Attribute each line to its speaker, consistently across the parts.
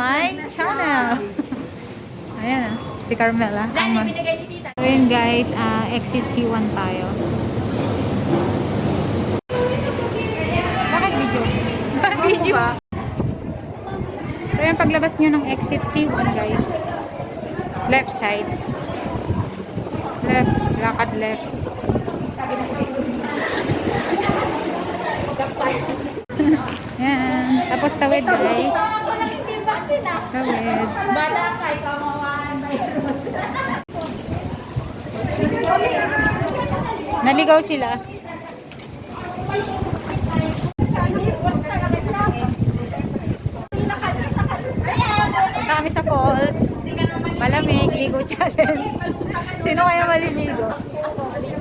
Speaker 1: my channel. Ayan si Carmela. So yun guys, exit C1 tayo. Bakit video? Video ba? So yun, paglabas nyo ng exit C1 guys, left side. Left, lakad left. Yan. Tapos tawid guys. Tawid. Naligaw sila. Punta kami sa falls. Malamig, ligo challenge. Sino kaya maliligo?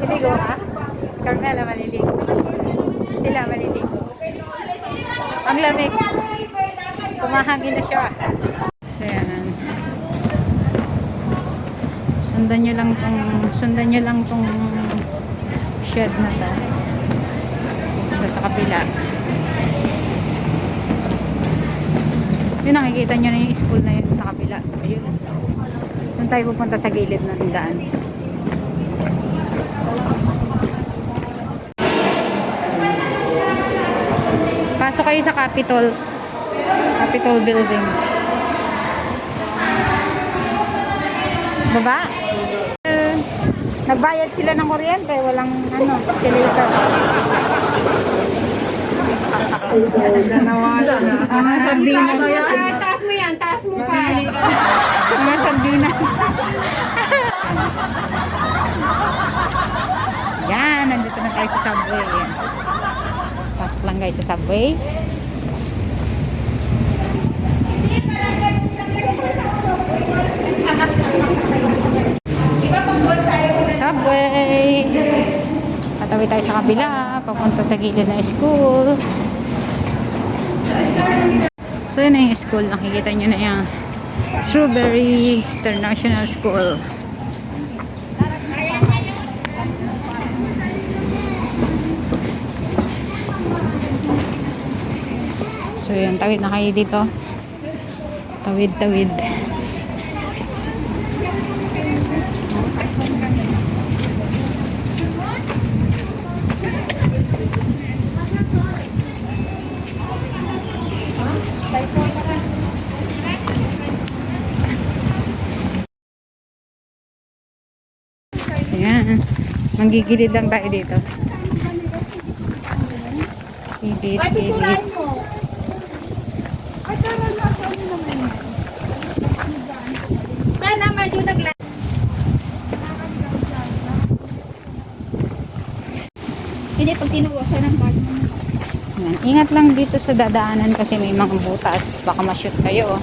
Speaker 1: Maliligo ka? Si Carmela maliligo. Sila maliligo. Ang lamig. Kumahangin na siya. So yan. Sundan nyo lang tong shed na to. Punta sa kapila. Yun, nakikita nyo na yung school na yun sa kapila. Ayun. Doon tayo pupunta sa gilid ng daan. Pasok kayo sa Capitol building. Baba? Nagbayad sila ng kuryente, walang escalator. Nawala na. Mga sardinas.
Speaker 2: Taas mo yan, taas mo pa.
Speaker 1: Mga sardinas. Yan, nandito na tayo sa subway. Pasok lang guys sa subway. Subway. Patawid tayo sa kabila, papunta sa gilid ng school. So yun na yung school, nakikita nyo na yung Strawberry International School. So yun, tawid na kayo dito. Tawid. So yan, manggigilid lang tayo dito. Gilid.
Speaker 2: Hindi, pag tinuwasan ng bag mo.
Speaker 1: Ingat lang dito sa dadaanan kasi may mga butas. Baka ma-shoot kayo.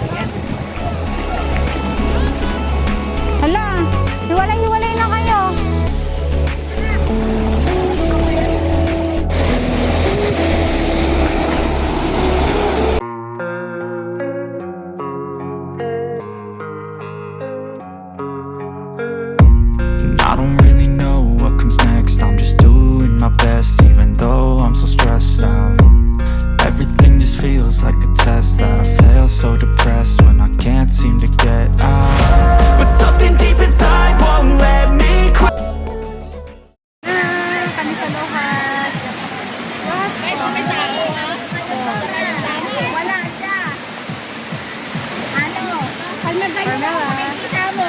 Speaker 1: Ayan. Hala! Hiwalay na kayo!
Speaker 3: I don't really know what comes next. I'm just doing my best, even though I'm so stressed out. Everything just feels like a test that I fail, so depressed when I can't seem to get out. But something deep inside won't let me quit.
Speaker 1: Kami sa Lohat.
Speaker 2: Ay, may tao, ha? Wala siya. Ano? Pag nagganyan ako, makikita mo.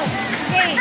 Speaker 2: Okay.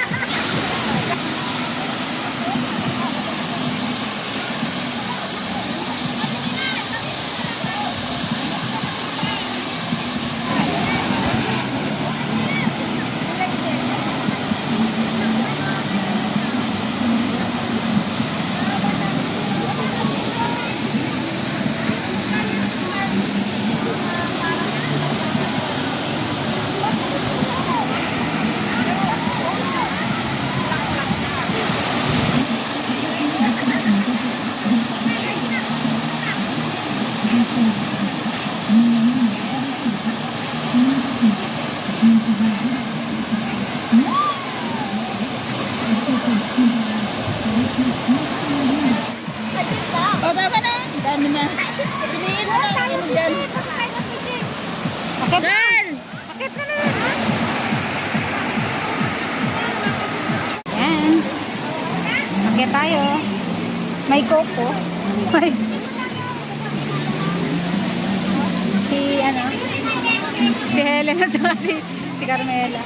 Speaker 1: Akit na!
Speaker 2: Girl!
Speaker 1: Akit na! Yan. Akit tayo. May coco. May... Si Helen at saka si Carmela.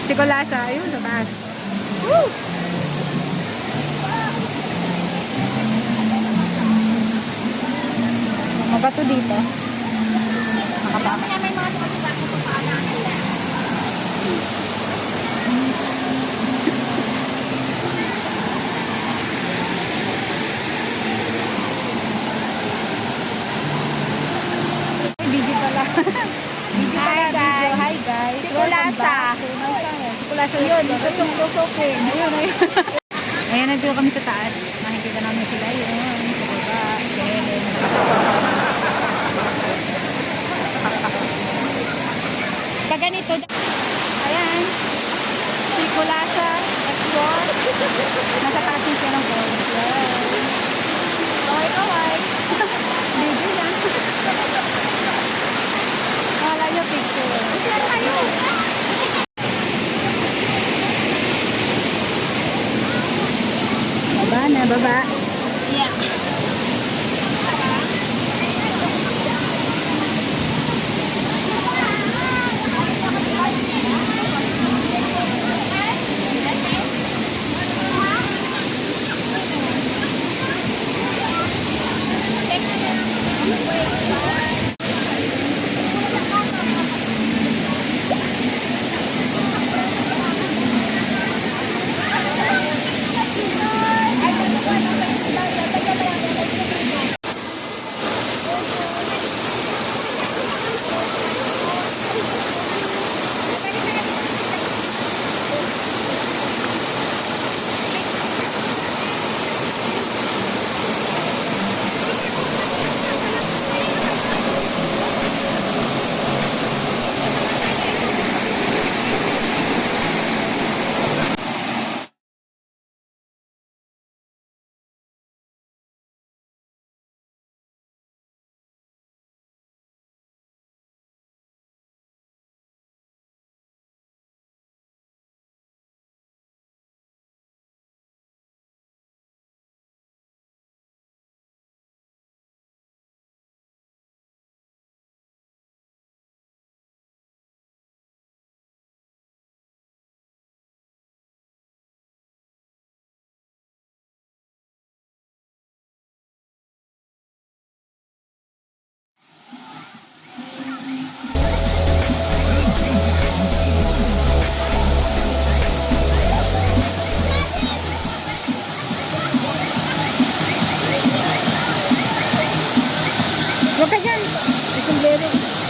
Speaker 1: Si Colasa, ayun, sa taas. Woo! Mabato dito. Makabaka.
Speaker 2: May mga tumatubak ko pa namin.
Speaker 1: Video pala.
Speaker 2: Hi guys.
Speaker 1: Hi guys.
Speaker 2: Si Kulasa.
Speaker 1: Si Kulasa
Speaker 2: Yun, tusok-tusokin.
Speaker 1: Ayun, ayun. Ayan, nandito kami sa taas. Nakikita namin sila yun. Sa baba. Si Helen. Pag ganito, ayan. Si Kulasa. Explore. Nasa taas yung siya ng phone.
Speaker 2: Kaway, kaway.
Speaker 1: Video lang. Wala yung picture.
Speaker 2: Saan kayo?
Speaker 1: Baba na, baba.
Speaker 2: Yeah.
Speaker 1: Huwag ka dyan.
Speaker 2: Sombrero.